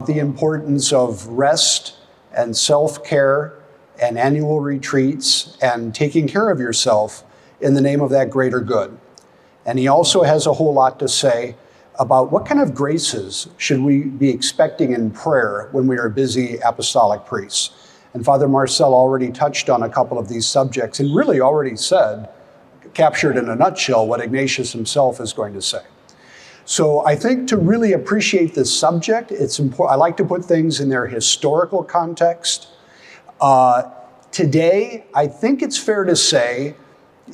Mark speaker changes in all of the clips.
Speaker 1: the importance of rest and self-care and annual retreats and taking care of yourself in the name of that greater good. And he also has a whole lot to say about what kind of graces should we be expecting in prayer when we are busy apostolic priests. And Father Marcel already touched on a couple of these subjects and really already said, captured in a nutshell, what Ignatius himself is going to say. So I think to really appreciate this subject, it's important. I like to put things in their historical context. Today, I think it's fair to say,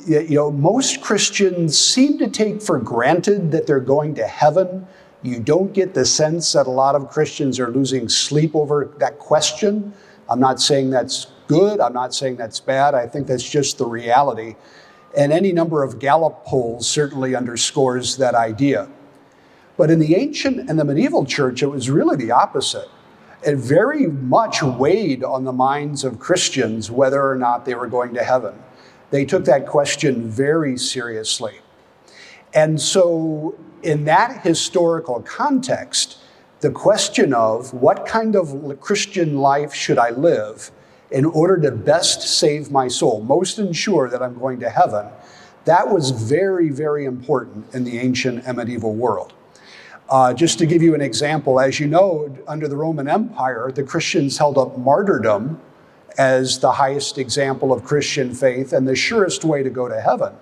Speaker 1: most Christians seem to take for granted that they're going to heaven. You don't get the sense that a lot of Christians are losing sleep over that question. I'm not saying that's good. I'm not saying that's bad. I think that's just the reality. And any number of Gallup polls certainly underscores that idea. But in the ancient and the medieval church, it was really the opposite. It very much weighed on the minds of Christians whether or not they were going to heaven. They took that question very seriously. And so in that historical context, the question of what kind of Christian life should I live in order to best save my soul, most ensure that I'm going to heaven, that was very, very important in the ancient and medieval world. Just to give you an example, as you know, under the Roman Empire, the Christians held up martyrdom as the highest example of Christian faith and the surest way to go to heaven.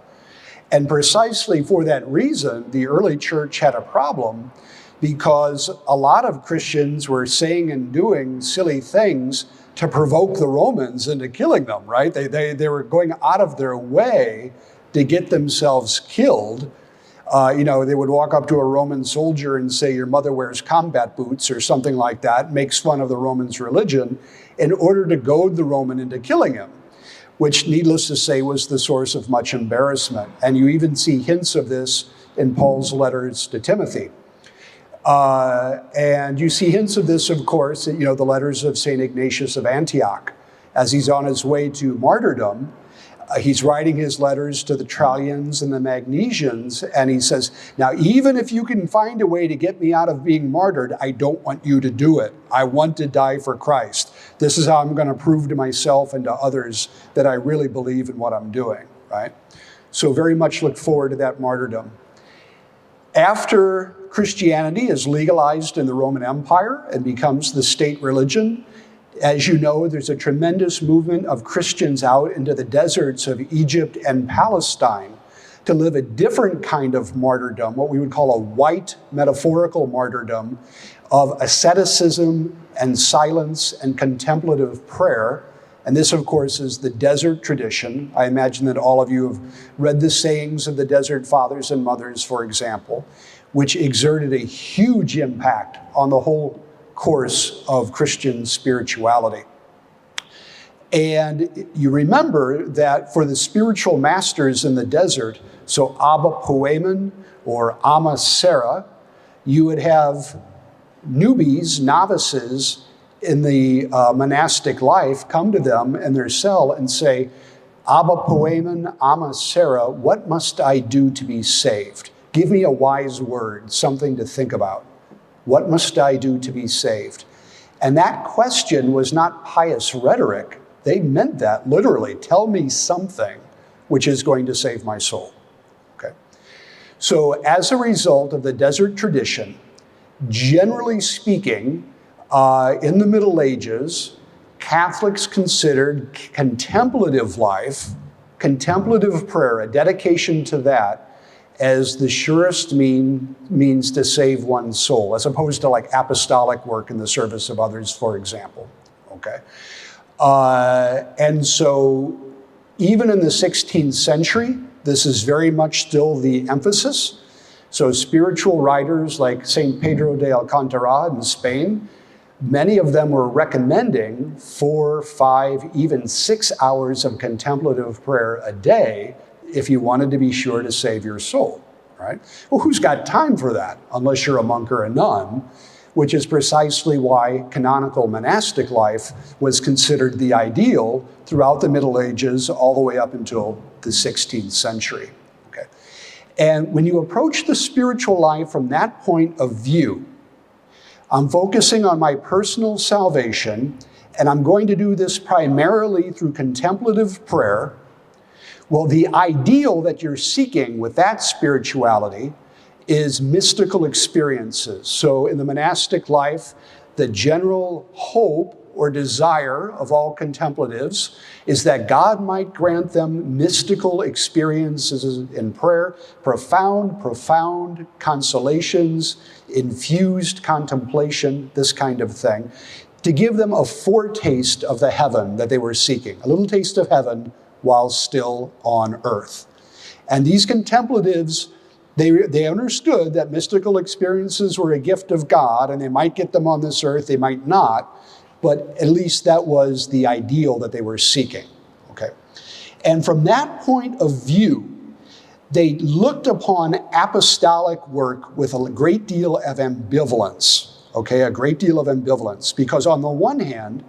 Speaker 1: And precisely for that reason, the early church had a problem because a lot of Christians were saying and doing silly things to provoke the Romans into killing them, right? They were going out of their way to get themselves killed. They would walk up to a Roman soldier and say, your mother wears combat boots or something like that, makes fun of the Romans' religion in order to goad the Roman into killing him, which needless to say was the source of much embarrassment. And you even see hints of this in Paul's letters to Timothy. And you see hints of this, of course, the letters of St. Ignatius of Antioch. As he's on his way to martyrdom, he's writing his letters to the Trallians and the Magnesians, and he says, now, even if you can find a way to get me out of being martyred, I don't want you to do it. I want to die for Christ. This is how I'm going to prove to myself and to others that I really believe in what I'm doing, right? So very much look forward to that martyrdom. After Christianity is legalized in the Roman Empire and becomes the state religion, as you know, there's a tremendous movement of Christians out into the deserts of Egypt and Palestine to live a different kind of martyrdom, what we would call a white metaphorical martyrdom of asceticism and silence and contemplative prayer. And this, of course, is the desert tradition. I imagine that all of you have read the sayings of the desert fathers and mothers, for example, which exerted a huge impact on the whole course of Christian spirituality. And you remember that for the spiritual masters in the desert, so Abba Poemen or Ama Sera, you would have newbies, novices in the monastic life come to them in their cell and say, Abba Poemen, Ama Sera, what must I do to be saved? Give me a wise word, something to think about. What must I do to be saved? And that question was not pious rhetoric. They meant that literally. Tell me something which is going to save my soul. Okay. So as a result of the desert tradition, generally speaking, in the Middle Ages, Catholics considered contemplative life, contemplative prayer, a dedication to that, as the surest means to save one's soul, as opposed to like apostolic work in the service of others, for example. Okay, and so even in the 16th century, this is very much still the emphasis. So spiritual writers like St. Pedro de Alcantara in Spain, many of them were recommending 4, 5, even 6 hours of contemplative prayer a day if you wanted to be sure to save your soul, right? Well, who's got time for that unless you're a monk or a nun, which is precisely why canonical monastic life was considered the ideal throughout the Middle Ages all the way up until the 16th century, okay? And when you approach the spiritual life from that point of view, I'm focusing on my personal salvation, and I'm going to do this primarily through contemplative prayer. Well, the ideal that you're seeking with that spirituality is mystical experiences. So in the monastic life, the general hope or desire of all contemplatives is that God might grant them mystical experiences in prayer, profound consolations, infused contemplation, this kind of thing, to give them a foretaste of the heaven that they were seeking, a little taste of heaven while still on earth. And these contemplatives, they understood that mystical experiences were a gift of God, and they might get them on this earth, they might not, but at least that was the ideal that they were seeking. Okay? And from that point of view, they looked upon apostolic work with a great deal of ambivalence. Okay, a great deal of ambivalence, because on the one hand,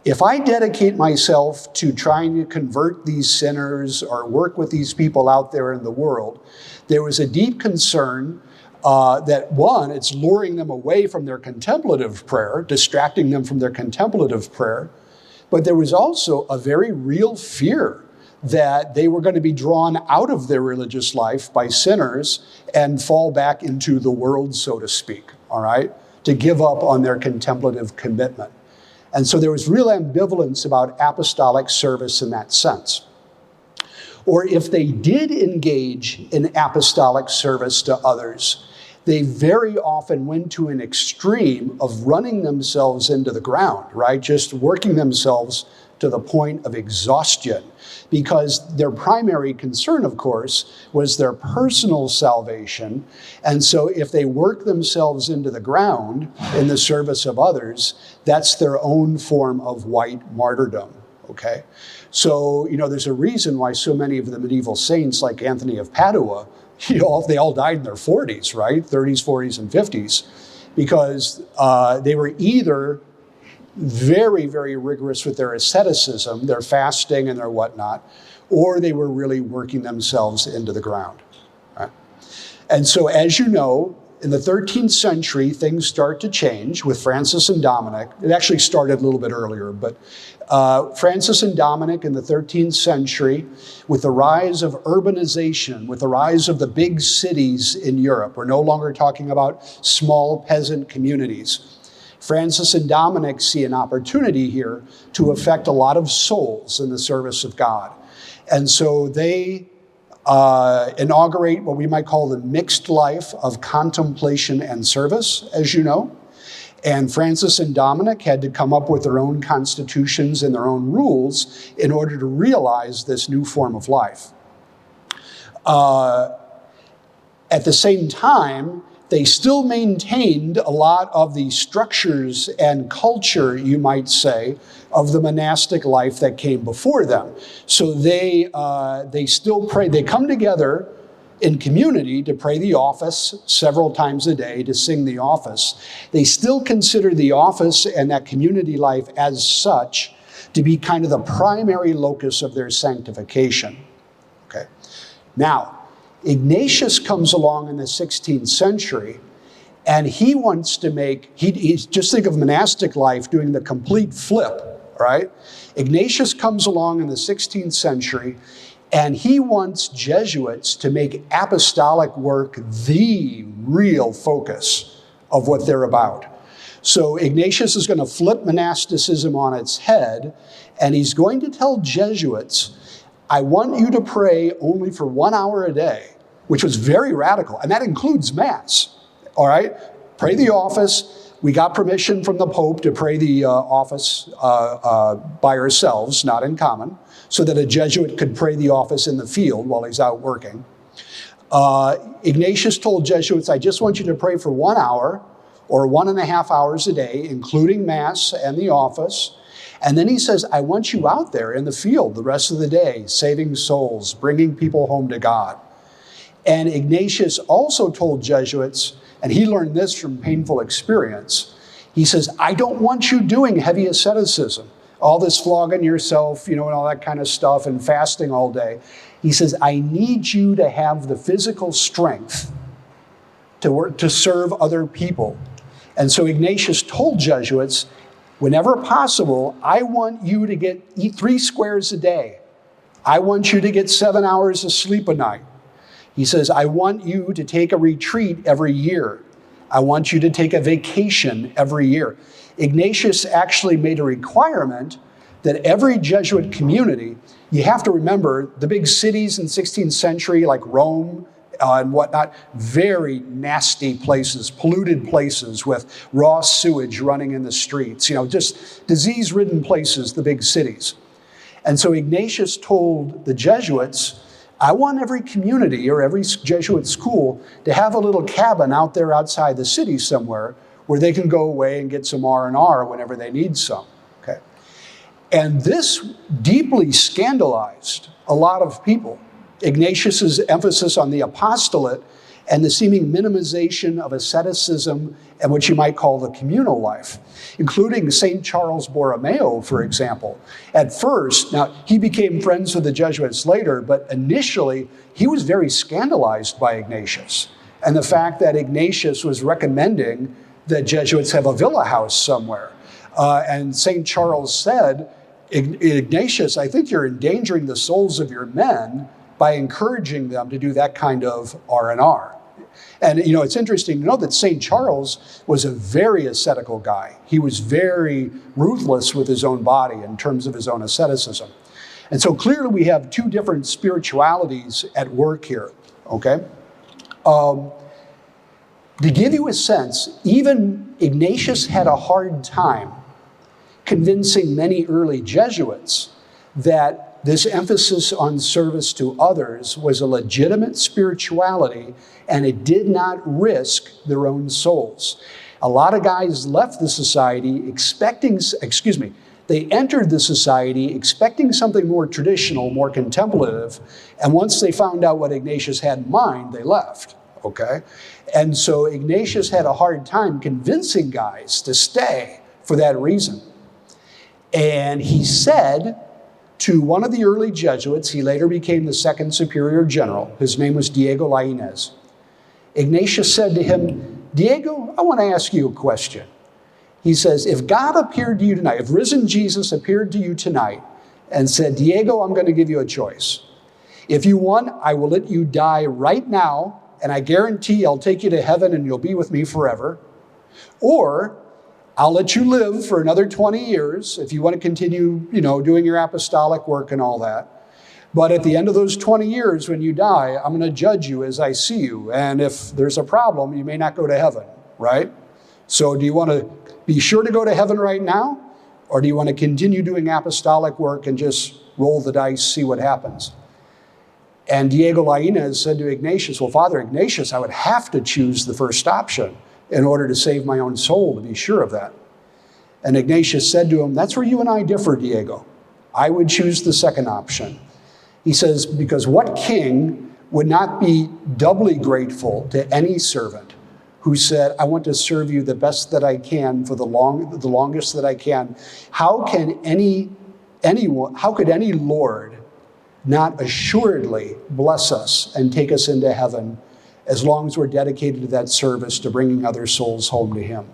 Speaker 1: if I dedicate myself to trying to convert these sinners or work with these people out there in the world, there was a deep concern that one, it's luring them away from their contemplative prayer, distracting them from their contemplative prayer, but there was also a very real fear that they were going to be drawn out of their religious life by sinners and fall back into the world, so to speak, all right, to give up on their contemplative commitment. And so there was real ambivalence about apostolic service in that sense. Or if they did engage in apostolic service to others, they very often went to an extreme of running themselves into the ground, right? Just working themselves to the point of exhaustion, because their primary concern, of course, was their personal salvation. And so if they work themselves into the ground in the service of others, that's their own form of white martyrdom, okay? So, there's a reason why so many of the medieval saints, like Anthony of Padua, they all died in their 40s, right? 30s, 40s, and 50s, because they were either very, very rigorous with their asceticism, their fasting and their whatnot, or they were really working themselves into the ground. Right? And so, as you know, in the 13th century, things start to change with Francis and Dominic. It actually started a little bit earlier, but Francis and Dominic in the 13th century, with the rise of urbanization, with the rise of the big cities in Europe, we're no longer talking about small peasant communities. Francis and Dominic see an opportunity here to affect a lot of souls in the service of God. And so they inaugurate what we might call the mixed life of contemplation and service, as you know. And Francis and Dominic had to come up with their own constitutions and their own rules in order to realize this new form of life. At the same time, they still maintained a lot of the structures and culture, you might say, of the monastic life that came before them. So they still pray. They come together in community to pray the office several times a day, to sing the office. They still consider the office and that community life as such to be kind of the primary locus of their sanctification. Okay. Now, Ignatius comes along in the 16th century, and he wants to just think of monastic life doing the complete flip, right? Ignatius comes along in the 16th century, and he wants Jesuits to make apostolic work the real focus of what they're about. So Ignatius is going to flip monasticism on its head, and he's going to tell Jesuits, I want you to pray only for 1 hour a day, which was very radical, and that includes Mass, all right? Pray the office. We got permission from the Pope to pray the office by ourselves, not in common, so that a Jesuit could pray the office in the field while he's out working. Ignatius told Jesuits, I just want you to pray for 1 hour or 1.5 hours a day, including Mass and the office. And then he says, I want you out there in the field the rest of the day, saving souls, bringing people home to God. And Ignatius also told Jesuits, and he learned this from painful experience, he says, I don't want you doing heavy asceticism, all this flogging yourself, and all that kind of stuff, and fasting all day. He says, I need you to have the physical strength to work, to serve other people. And so Ignatius told Jesuits, whenever possible, I want you to eat 3 squares a day. I want you to get 7 hours of sleep a night. He says, I want you to take a retreat every year. I want you to take a vacation every year. Ignatius actually made a requirement that every Jesuit community, you have to remember the big cities in the 16th century like Rome and whatnot, very nasty places, polluted places with raw sewage running in the streets, just disease-ridden places, the big cities. And so Ignatius told the Jesuits, I want every community or every Jesuit school to have a little cabin out there outside the city somewhere where they can go away and get some R&R whenever they need some. Okay? And this deeply scandalized a lot of people. Ignatius's emphasis on the apostolate and the seeming minimization of asceticism and what you might call the communal life, including St. Charles Borromeo, for example. At first, now he became friends with the Jesuits later, but initially he was very scandalized by Ignatius and the fact that Ignatius was recommending that Jesuits have a villa house somewhere. And St. Charles said, Ignatius, I think you're endangering the souls of your men by encouraging them to do that kind of R&R. And it's interesting to know that St. Charles was a very ascetical guy. He was very ruthless with his own body in terms of his own asceticism. And so clearly we have 2 different spiritualities at work here, okay? To give you a sense, even Ignatius had a hard time convincing many early Jesuits that this emphasis on service to others was a legitimate spirituality and it did not risk their own souls. A lot of guys left the society they entered the society expecting something more traditional, more contemplative, and once they found out what Ignatius had in mind, they left, okay? And so Ignatius had a hard time convincing guys to stay for that reason. And he said to one of the early Jesuits, he later became the 2nd Superior General, his name was Diego Lainez. Ignatius said to him, Diego, I want to ask you a question. He says, if God appeared to you tonight, if risen Jesus appeared to you tonight and said, Diego, I'm going to give you a choice. If you want, I will let you die right now, and I guarantee I'll take you to heaven and you'll be with me forever. Or I'll let you live for another 20 years if you want to continue, doing your apostolic work and all that. But at the end of those 20 years, when you die, I'm going to judge you as I see you. And if there's a problem, you may not go to heaven, right? So do you want to be sure to go to heaven right now? Or do you want to continue doing apostolic work and just roll the dice, see what happens? And Diego Lainez said to Ignatius, well, Father Ignatius, I would have to choose the first option in order to save my own soul, to be sure of that. And Ignatius said to him, that's where you and I differ, Diego. I would choose the second option. He says, because what king would not be doubly grateful to any servant who said, I want to serve you the best that I can for the longest that I can? How could any Lord not assuredly bless us and take us into heaven as long as we're dedicated to that service, to bringing other souls home to him,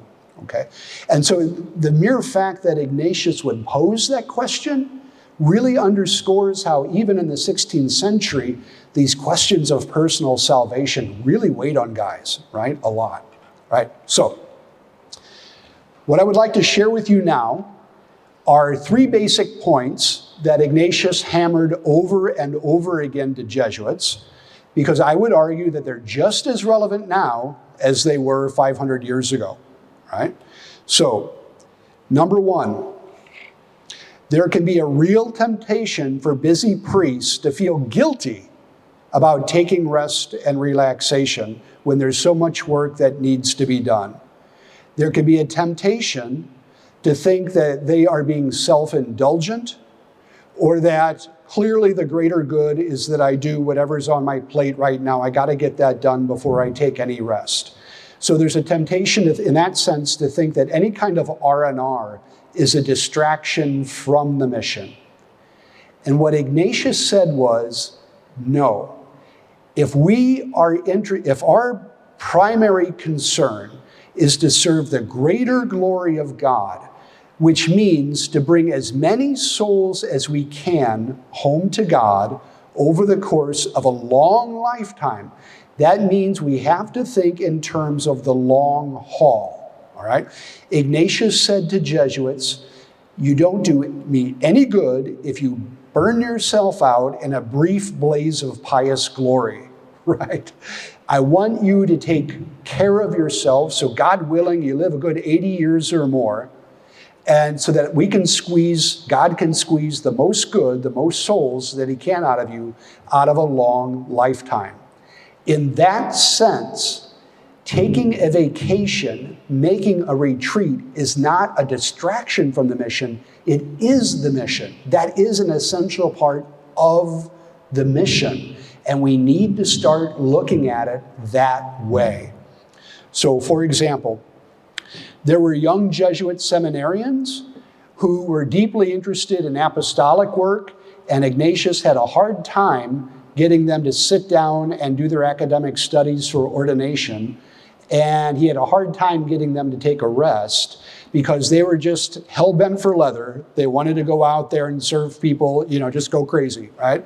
Speaker 1: okay? And so the mere fact that Ignatius would pose that question really underscores how even in the 16th century, these questions of personal salvation really weighed on guys, right? A lot, right? So what I would like to share with you now are 3 basic points that Ignatius hammered over and over again to Jesuits, because I would argue that they're just as relevant now as they were 500 years ago, right? So, number 1, there can be a real temptation for busy priests to feel guilty about taking rest and relaxation when there's so much work that needs to be done. There can be a temptation to think that they are being self-indulgent, or that clearly the greater good is that I do whatever's on my plate right now. I got to get that done before I take any rest. So there's a temptation in that sense to think that any kind of R&R is a distraction from the mission. And what Ignatius said was, no. If our primary concern is to serve the greater glory of God, which means to bring as many souls as we can home to God over the course of a long lifetime. That means we have to think in terms of the long haul, all right? Ignatius said to Jesuits, you don't do me any good if you burn yourself out in a brief blaze of pious glory, right? I want you to take care of yourself, so God willing, you live a good 80 years or more, and so that God can squeeze the most good, the most souls that he can out of you, out of a long lifetime. In that sense, taking a vacation, making a retreat is not a distraction from the mission. It is the mission. That is an essential part of the mission. And we need to start looking at it that way. So, for example, there were young Jesuit seminarians who were deeply interested in apostolic work, and Ignatius had a hard time getting them to sit down and do their academic studies for ordination. And he had a hard time getting them to take a rest because they were just hell-bent for leather. They wanted to go out there and serve people, just go crazy, right?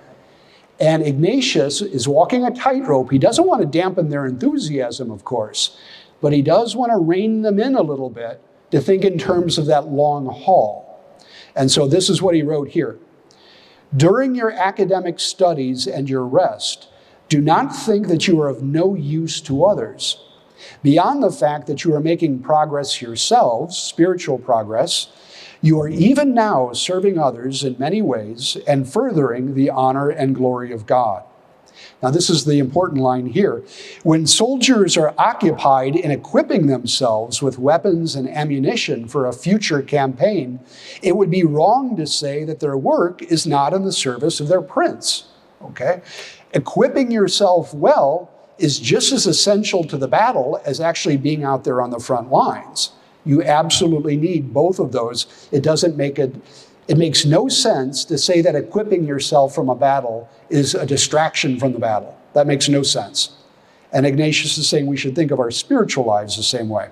Speaker 1: And Ignatius is walking a tightrope. He doesn't want to dampen their enthusiasm, of course, but he does want to rein them in a little bit to think in terms of that long haul. And so this is what he wrote here. During your academic studies and your rest, do not think that you are of no use to others. Beyond the fact that you are making progress yourselves, spiritual progress, you are even now serving others in many ways and furthering the honor and glory of God. Now, this is the important line here. When soldiers are occupied in equipping themselves with weapons and ammunition for a future campaign, it would be wrong to say that their work is not in the service of their prince. Okay? Equipping yourself well is just as essential to the battle as actually being out there on the front lines. You absolutely need both of those. It makes no sense to say that equipping yourself from a battle is a distraction from the battle. That makes no sense. And Ignatius is saying we should think of our spiritual lives the same way.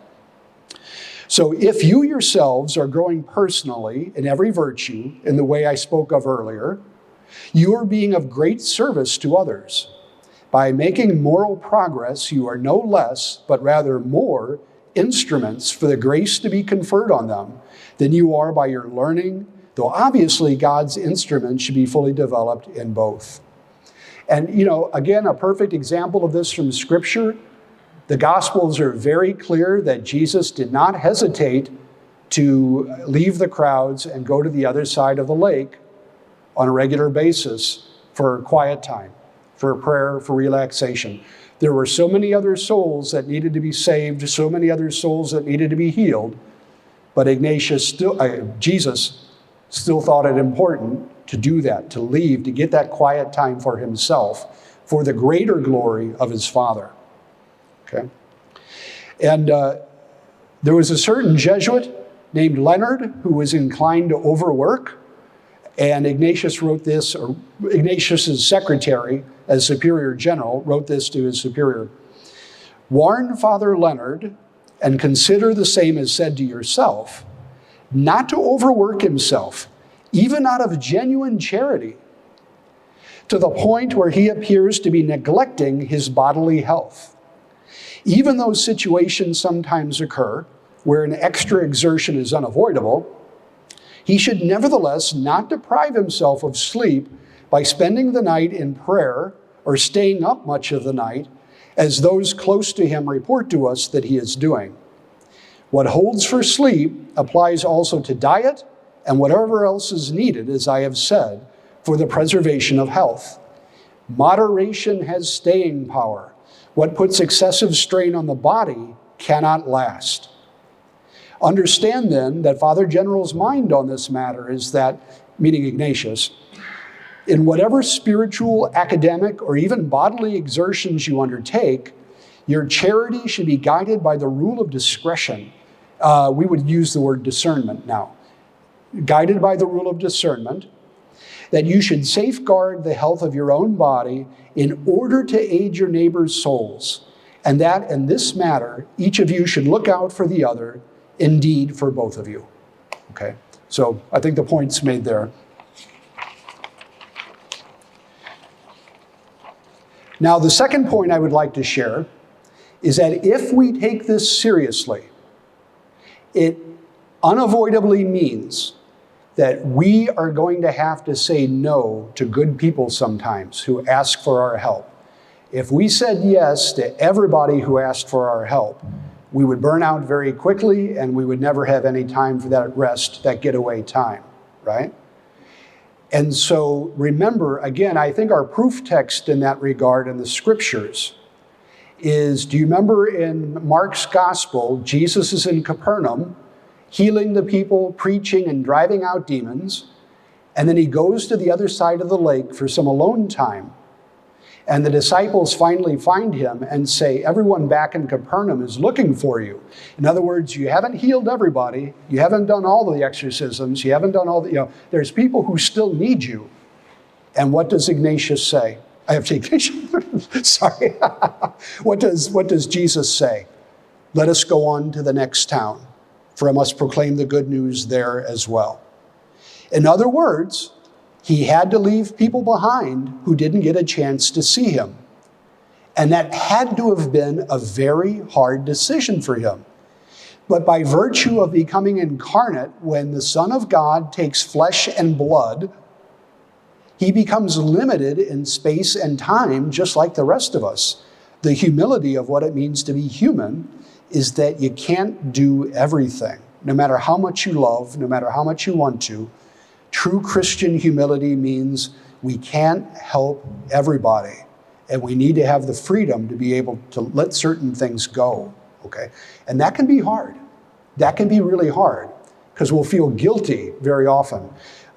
Speaker 1: So if you yourselves are growing personally in every virtue in the way I spoke of earlier, you are being of great service to others. By making moral progress, you are no less, but rather more, instruments for the grace to be conferred on them than you are by your learning, though obviously God's instrument should be fully developed in both. And, again, a perfect example of this from Scripture, the Gospels are very clear that Jesus did not hesitate to leave the crowds and go to the other side of the lake on a regular basis for quiet time, for prayer, for relaxation. There were so many other souls that needed to be saved, so many other souls that needed to be healed, but Jesus still thought it important to do that, to leave, to get that quiet time for himself, for the greater glory of his Father. Okay? And there was a certain Jesuit named Leonard who was inclined to overwork, and Ignatius wrote this, or Ignatius's secretary, as superior general, wrote this to his superior. Warn Father Leonard, and consider the same as said to yourself, not to overwork himself, even out of genuine charity, to the point where he appears to be neglecting his bodily health. Even though situations sometimes occur where an extra exertion is unavoidable, he should nevertheless not deprive himself of sleep by spending the night in prayer or staying up much of the night, as those close to him report to us that he is doing. What holds for sleep applies also to diet and whatever else is needed, as I have said, for the preservation of health. Moderation has staying power. What puts excessive strain on the body cannot last. Understand then that Father General's mind on this matter is that, meaning Ignatius, in whatever spiritual, academic, or even bodily exertions you undertake, your charity should be guided by the rule of discretion. We would use the word discernment now. Guided by the rule of discernment, that you should safeguard the health of your own body in order to aid your neighbor's souls, And that in this matter, each of you should look out for the other, indeed for both of you. Okay, so I think the point's made there. Now, the second point I would like to share is that if we take this seriously, it unavoidably means that we are going to have to say no to good people sometimes who ask for our help. If we said yes to everybody who asked for our help, we would burn out very quickly and we would never have any time for that rest, that getaway time, right? And so remember, again, I think our proof text in that regard in the scriptures is, do you remember in Mark's gospel, Jesus is in Capernaum, healing the people, preaching and driving out demons, and then he goes to the other side of the lake for some alone time. And the disciples finally find him and say, everyone back in Capernaum is looking for you. In other words, you haven't healed everybody. You haven't done all the exorcisms. You haven't done all the, there's people who still need you. And what does Ignatius say? I have to Ignatius. Sorry. What does Jesus say? Let us go on to the next town, for I must proclaim the good news there as well. In other words, he had to leave people behind who didn't get a chance to see him. And that had to have been a very hard decision for him. But by virtue of becoming incarnate, when the Son of God takes flesh and blood, he becomes limited in space and time just like the rest of us. The humility of what it means to be human is that you can't do everything. No matter how much you love, no matter how much you want to, true Christian humility means we can't help everybody, and we need to have the freedom to be able to let certain things go, okay? And that can be hard. That can be really hard, because we'll feel guilty very often.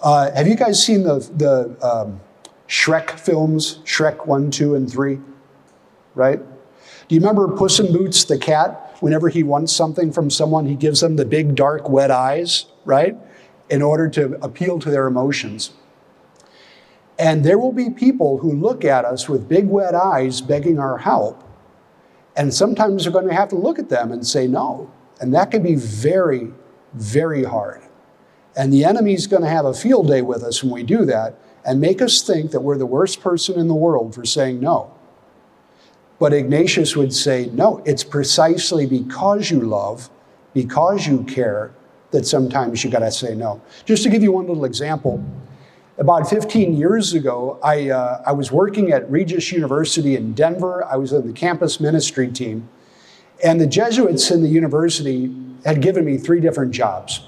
Speaker 1: Have you guys seen the Shrek films, Shrek 1, 2, and 3, right? Do you remember Puss in Boots the cat? Whenever he wants something from someone, he gives them the big, dark, wet eyes, right? In order to appeal to their emotions. And there will be people who look at us with big wet eyes begging our help. And sometimes we're going to have to look at them and say no. And that can be very, very hard. And the enemy's going to have a field day with us when we do that and make us think that we're the worst person in the world for saying no. But Ignatius would say, no, it's precisely because you love, because you care, that sometimes you got to say no. Just to give you one little example, about 15 years ago, I was working at Regis University in Denver. I was in the campus ministry team, and the Jesuits in the university had given me 3 different jobs.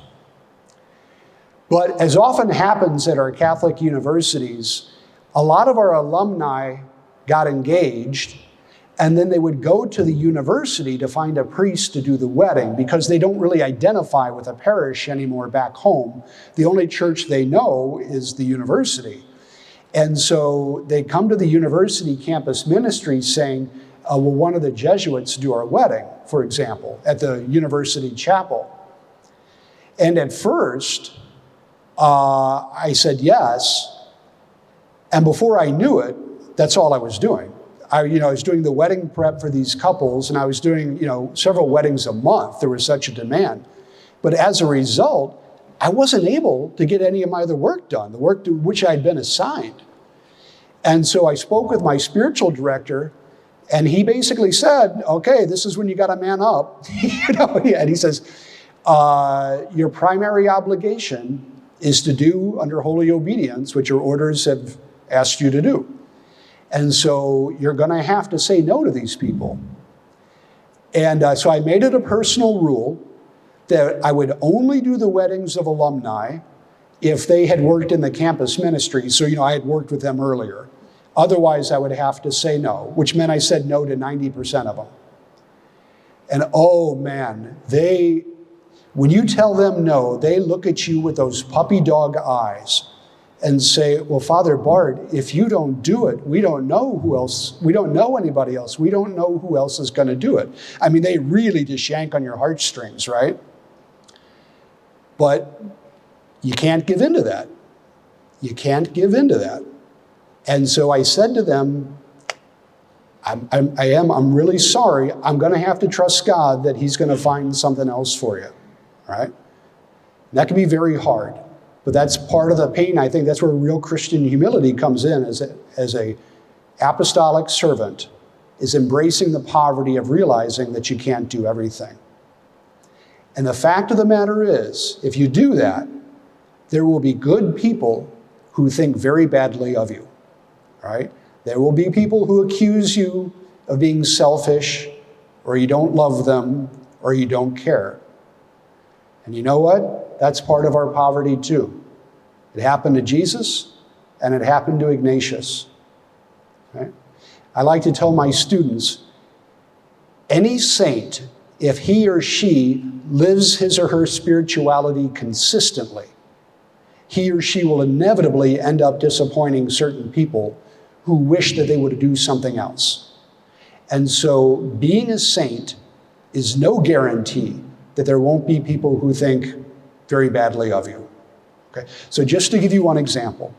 Speaker 1: But as often happens at our Catholic universities, a lot of our alumni got engaged, and then they would go to the university to find a priest to do the wedding because they don't really identify with a parish anymore back home. The only church they know is the university. And so they come to the university campus ministry saying, will one of the Jesuits do our wedding, for example, at the university chapel? And at first, I said yes. And before I knew it, that's all I was doing. I was doing the wedding prep for these couples, and I was doing, several weddings a month. There was such a demand. But as a result, I wasn't able to get any of my other work done, the work to which I'd been assigned. And so I spoke with my spiritual director, and he basically said, okay, this is when you got to man up. And he says, your primary obligation is to do under holy obedience, what your orders have asked you to do. And so you're going to have to say no to these people. And so I made it a personal rule that I would only do the weddings of alumni if they had worked in the campus ministry. So, I had worked with them earlier. Otherwise, I would have to say no, which meant I said no to 90% of them. And oh man, when you tell them no, they look at you with those puppy dog eyes and say, well, Father Bart, if you don't do it, we don't know who else, we don't know anybody else, we don't know who else is going to do it. I mean, they really just yank on your heartstrings, right? But you can't give in to that. You can't give in to that. And so I said to them, I'm really sorry. I'm going to have to trust God that he's going to find something else for you. All right? And that can be very hard. But that's part of the pain. I think that's where real Christian humility comes in as a apostolic servant, is embracing the poverty of realizing that you can't do everything. And the fact of the matter is, if you do that, there will be good people who think very badly of you. All right? There will be people who accuse you of being selfish, or you don't love them, or you don't care. And you know what? That's part of our poverty too. It happened to Jesus, and it happened to Ignatius. Right? I like to tell my students, any saint, if he or she lives his or her spirituality consistently, he or she will inevitably end up disappointing certain people who wish that they would do something else. And so being a saint is no guarantee that there won't be people who think very badly of you. Okay? So just to give you one example,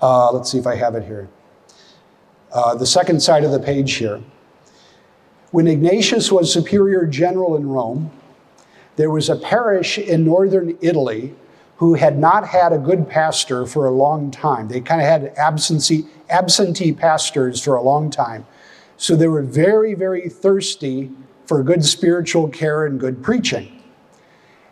Speaker 1: let's see if I have it here. The second side of the page here. When Ignatius was superior general in Rome, there was a parish in northern Italy who had not had a good pastor for a long time. They kind of had absentee pastors for a long time. So they were very, very thirsty for good spiritual care and good preaching.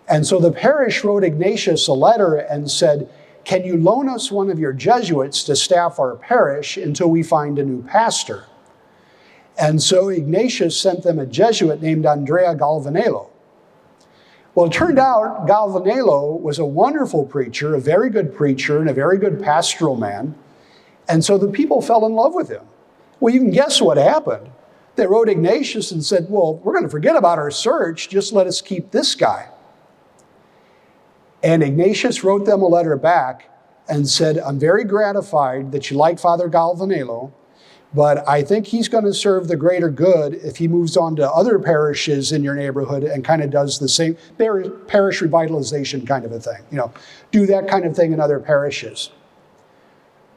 Speaker 1: And so the parish wrote Ignatius a letter and said, "Can you loan us one of your Jesuits to staff our parish until we find a new pastor?" And so Ignatius sent them a Jesuit named Andrea Galvanello. Well, it turned out Galvanello was a wonderful preacher, a very good preacher, and a very good pastoral man. And so the people fell in love with him. Well, you can guess what happened. They wrote Ignatius and said, "Well, we're going to forget about our search. Just let us keep this guy." And Ignatius wrote them a letter back and said, "I'm very gratified that you like Father Galvanello, but I think he's going to serve the greater good if he moves on to other parishes in your neighborhood and kind of does the same parish revitalization kind of a thing. Do that kind of thing in other parishes."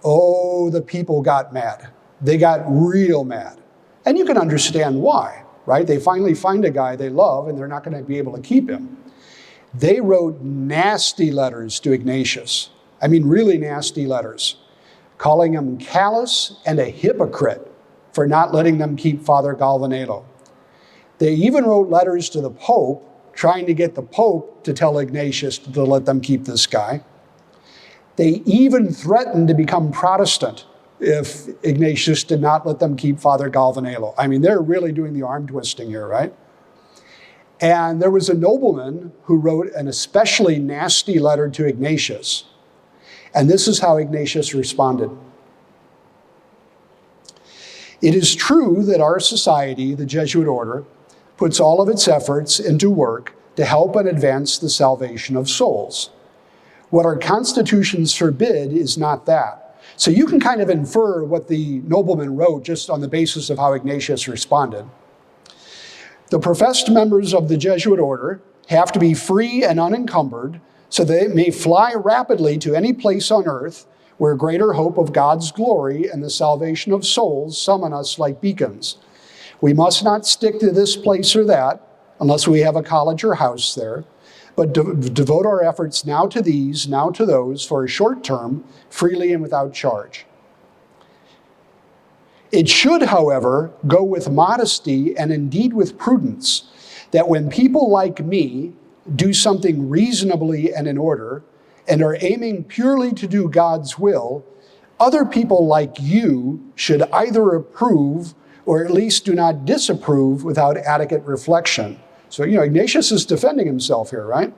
Speaker 1: Oh, the people got mad. They got real mad. And you can understand why, right? They finally find a guy they love and they're not going to be able to keep him. They wrote nasty letters to Ignatius. I mean, really nasty letters, calling him callous and a hypocrite for not letting them keep Father Galvanello. They even wrote letters to the Pope, trying to get the Pope to tell Ignatius to let them keep this guy. They even threatened to become Protestant if Ignatius did not let them keep Father Galvanello. I mean, they're really doing the arm twisting here, right? And there was a nobleman who wrote an especially nasty letter to Ignatius. And this is how Ignatius responded. "It is true that our society, the Jesuit order, puts all of its efforts into work to help and advance the salvation of souls. What our constitutions forbid is not that." So you can kind of infer what the nobleman wrote just on the basis of how Ignatius responded. "The professed members of the Jesuit order have to be free and unencumbered, so they may fly rapidly to any place on earth where greater hope of God's glory and the salvation of souls summon us like beacons. We must not stick to this place or that, unless we have a college or house there, but devote our efforts now to these, now to those, for a short term, freely and without charge. It should, however, go with modesty and indeed with prudence, that when people like me do something reasonably and in order, and are aiming purely to do God's will, other people like you should either approve or at least do not disapprove without adequate reflection." So, Ignatius is defending himself here, right?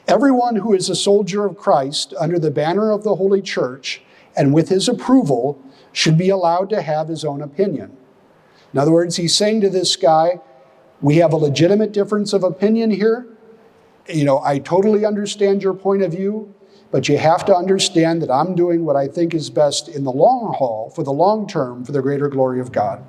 Speaker 1: "Everyone who is a soldier of Christ under the banner of the Holy Church and with his approval should be allowed to have his own opinion." In other words, he's saying to this guy, we have a legitimate difference of opinion here. I totally understand your point of view, but you have to understand that I'm doing what I think is best in the long haul, for the long term, for the greater glory of God.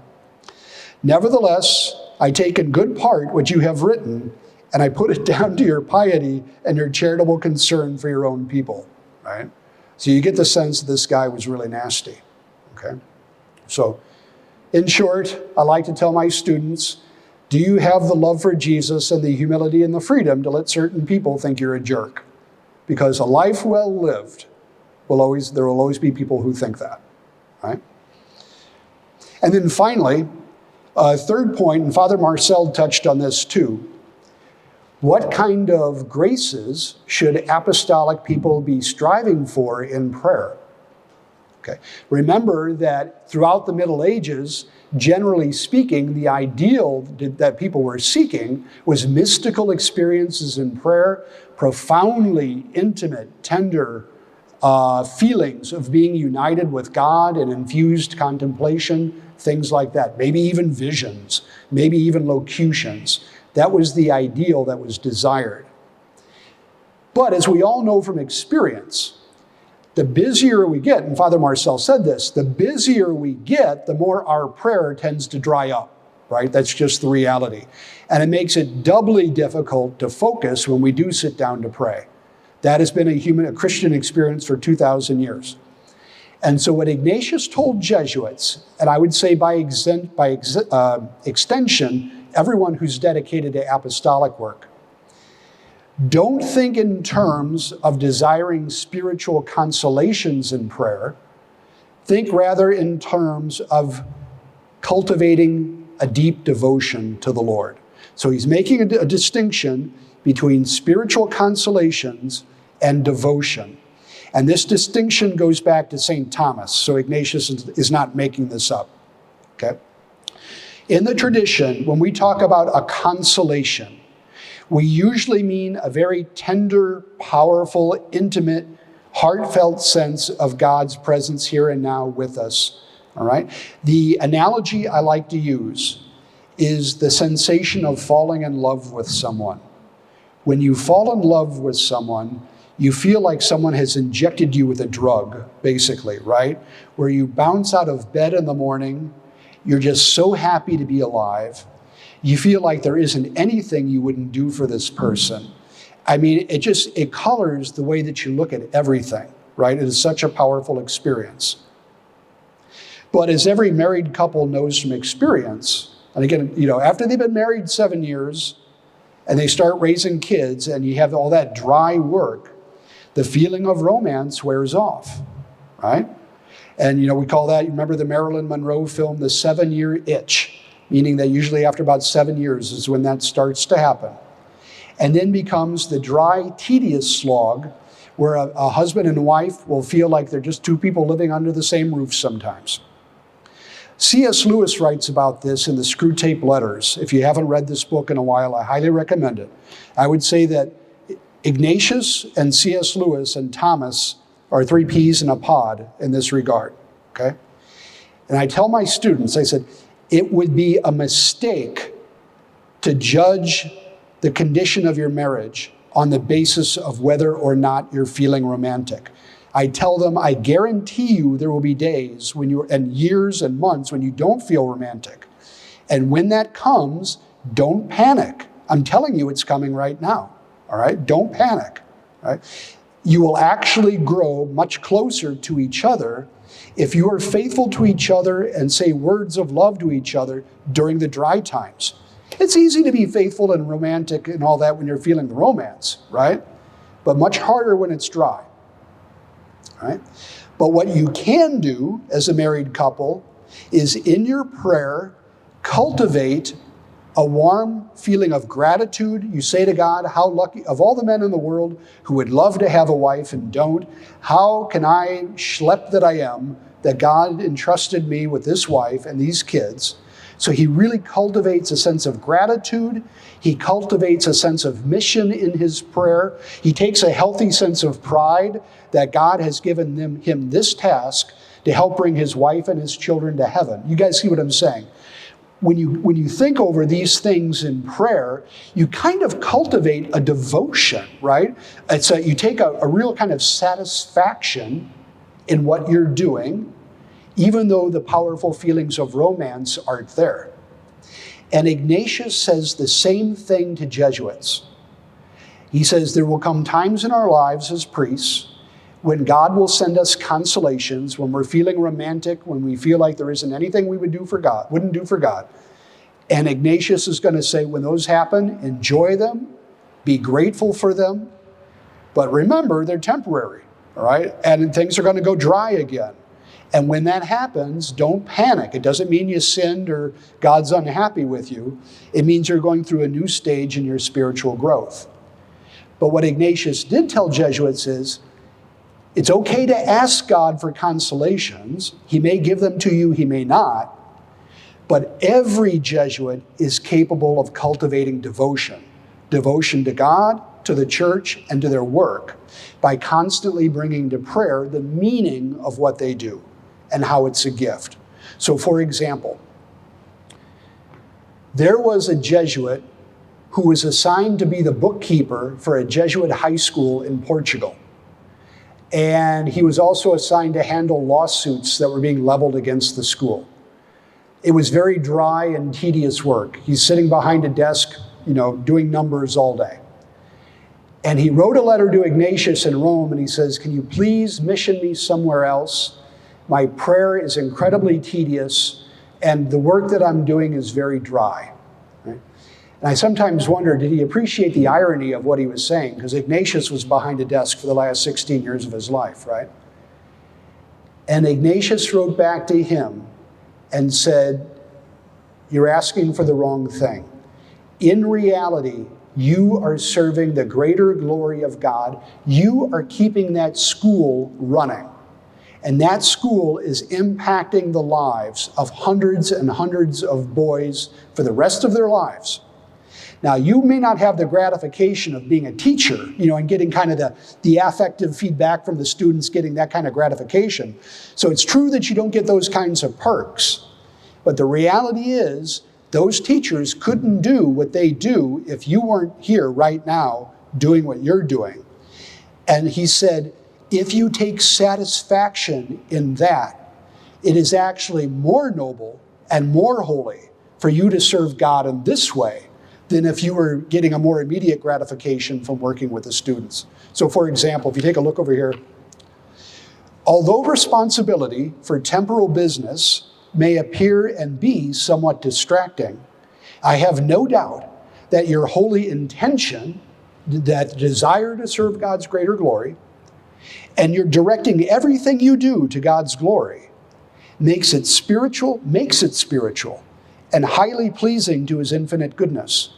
Speaker 1: Nevertheless, I take in good part what you have written, and I put it down to your piety and your charitable concern for your own people, right? So you get the sense that this guy was really nasty, okay? So In short, I like to tell my students, do you have the love for Jesus and the humility and the freedom to let certain people think you're a jerk? Because a life well lived, there will always be people who think that, right? And then finally, third point, and Father Marcel touched on this too, what kind of graces should apostolic people be striving for in prayer? Okay. Remember that throughout the Middle Ages, generally speaking, the ideal that people were seeking was mystical experiences in prayer, profoundly intimate, tender feelings of being united with God and infused contemplation, things like that. Maybe even visions, maybe even locutions. That was the ideal that was desired. But as we all know from experience, the busier we get, and Father Marcel said this, the busier we get, the more our prayer tends to dry up, right? That's just the reality. And it makes it doubly difficult to focus when we do sit down to pray. That has been a Christian experience for 2,000 years. And so what Ignatius told Jesuits, and I would say by extension, everyone who's dedicated to apostolic work, don't think in terms of desiring spiritual consolations in prayer. Think rather in terms of cultivating a deep devotion to the Lord. So he's making a distinction between spiritual consolations and devotion. And this distinction goes back to St. Thomas, so Ignatius is not making this up. Okay? In the tradition, when we talk about a consolation, we usually mean a very tender, powerful, intimate, heartfelt sense of God's presence here and now with us. All right? The analogy I like to use is the sensation of falling in love with someone. When you fall in love with someone, you feel like someone has injected you with a drug, basically, right? Where you bounce out of bed in the morning, you're just so happy to be alive. You feel like there isn't anything you wouldn't do for this person. I mean, it colors the way that you look at everything, right? It is such a powerful experience. But as every married couple knows from experience, and again, after they've been married 7 years and they start raising kids and you have all that dry work, the feeling of romance wears off, right? And, we call that, you remember the Marilyn Monroe film, The 7-Year Itch? Meaning that usually after about 7 years is when that starts to happen. And then becomes the dry, tedious slog where a husband and wife will feel like they're just two people living under the same roof sometimes. C.S. Lewis writes about this in the Screwtape Letters. If you haven't read this book in a while, I highly recommend it. I would say that Ignatius and C.S. Lewis and Thomas are 3 peas in a pod in this regard, okay? And I tell my students, I said, it would be a mistake to judge the condition of your marriage on the basis of whether or not you're feeling romantic. I tell them, I guarantee you there will be days and years and months when you don't feel romantic. And when that comes, don't panic. I'm telling you it's coming right now, all right? Don't panic, all right? You will actually grow much closer to each other if you are faithful to each other and say words of love to each other during the dry times. It's easy to be faithful and romantic and all that when you're feeling the romance, right? But much harder when it's dry, right? But what you can do as a married couple is in your prayer, cultivate a warm feeling of gratitude. You say to God, how lucky, of all the men in the world who would love to have a wife and don't, how can I schlep that I am that God entrusted me with this wife and these kids? So he really cultivates a sense of gratitude. He cultivates a sense of mission in his prayer. He takes a healthy sense of pride that God has given him this task to help bring his wife and his children to heaven. You guys see what I'm saying? When you think over these things in prayer, you kind of cultivate a devotion, right? You take a real kind of satisfaction in what you're doing, even though the powerful feelings of romance aren't there. And Ignatius says the same thing to Jesuits. He says there will come times in our lives as priests when God will send us consolations, when we're feeling romantic, when we feel like there isn't anything we wouldn't do for God. And Ignatius is going to say, when those happen, enjoy them, be grateful for them, but remember, they're temporary, all right? And things are going to go dry again. And when that happens, don't panic. It doesn't mean you sinned or God's unhappy with you. It means you're going through a new stage in your spiritual growth. But what Ignatius did tell Jesuits is, it's okay to ask God for consolations. He may give them to you, he may not. But every Jesuit is capable of cultivating devotion. Devotion to God, to the church, and to their work by constantly bringing to prayer the meaning of what they do and how it's a gift. So for example, there was a Jesuit who was assigned to be the bookkeeper for a Jesuit high school in Portugal. And he was also assigned to handle lawsuits that were being leveled against the school. It was very dry and tedious work. He's sitting behind a desk, doing numbers all day. And he wrote a letter to Ignatius in Rome, and he says, can you please mission me somewhere else? My prayer is incredibly tedious, and the work that I'm doing is very dry. Right? And I sometimes wonder, did he appreciate the irony of what he was saying? Because Ignatius was behind a desk for the last 16 years of his life, right? And Ignatius wrote back to him and said, you're asking for the wrong thing. In reality, you are serving the greater glory of God. You are keeping that school running. And that school is impacting the lives of hundreds and hundreds of boys for the rest of their lives. Now, you may not have the gratification of being a teacher, and getting kind of the affective feedback from the students, getting that kind of gratification. So it's true that you don't get those kinds of perks. But the reality is, those teachers couldn't do what they do if you weren't here right now doing what you're doing. And he said, if you take satisfaction in that, it is actually more noble and more holy for you to serve God in this way than if you were getting a more immediate gratification from working with the students. So for example, if you take a look over here, although responsibility for temporal business may appear and be somewhat distracting, I have no doubt that your holy intention, that desire to serve God's greater glory, and you're directing everything you do to God's glory, makes it spiritual, and highly pleasing to his infinite goodness.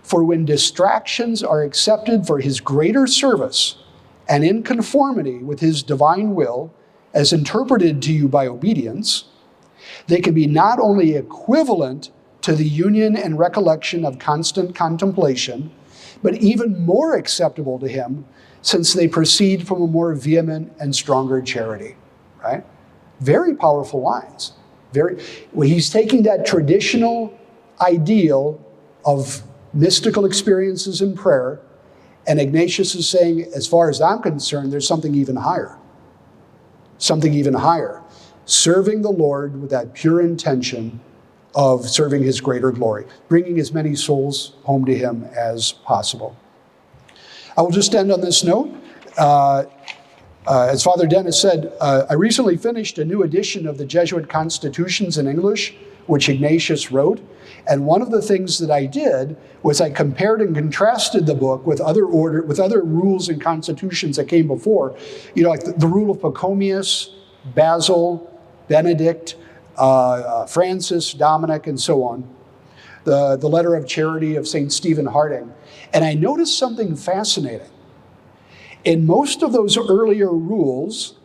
Speaker 1: For when distractions are accepted for his greater service and in conformity with his divine will, as interpreted to you by obedience, they can be not only equivalent to the union and recollection of constant contemplation, but even more acceptable to him, since they proceed from a more vehement and stronger charity, right? Very powerful lines. He's taking that traditional ideal of mystical experiences in prayer, and Ignatius is saying, as far as I'm concerned, there's something even higher. Something even higher. Serving the Lord with that pure intention of serving his greater glory, bringing as many souls home to him as possible. I will just end on this note. As Father Dennis said, I recently finished a new edition of the Jesuit Constitutions in English, which Ignatius wrote. And one of the things that I did was I compared and contrasted the book with other rules and constitutions that came before. Like the rule of Pachomius, Basil, Benedict, Francis, Dominic, and so on. The letter of charity of St. Stephen Harding. And I noticed something fascinating. In most of those earlier rules,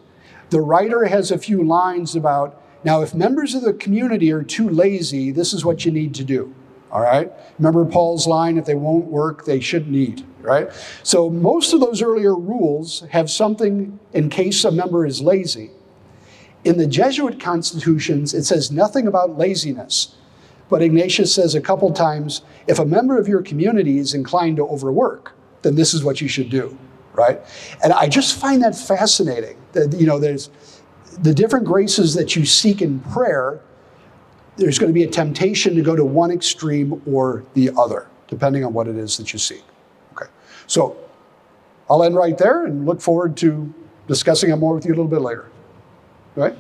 Speaker 1: the writer has a few lines about, now if members of the community are too lazy, this is what you need to do, all right? Remember Paul's line, if they won't work, they shouldn't eat, right? So most of those earlier rules have something in case a member is lazy. In the Jesuit constitutions, it says nothing about laziness. But Ignatius says a couple times, if a member of your community is inclined to overwork, then this is what you should do, right? And I just find that fascinating. That, there's the different graces that you seek in prayer, there's going to be a temptation to go to one extreme or the other, depending on what it is that you seek. Okay, so I'll end right there and look forward to discussing it more with you a little bit later. All right?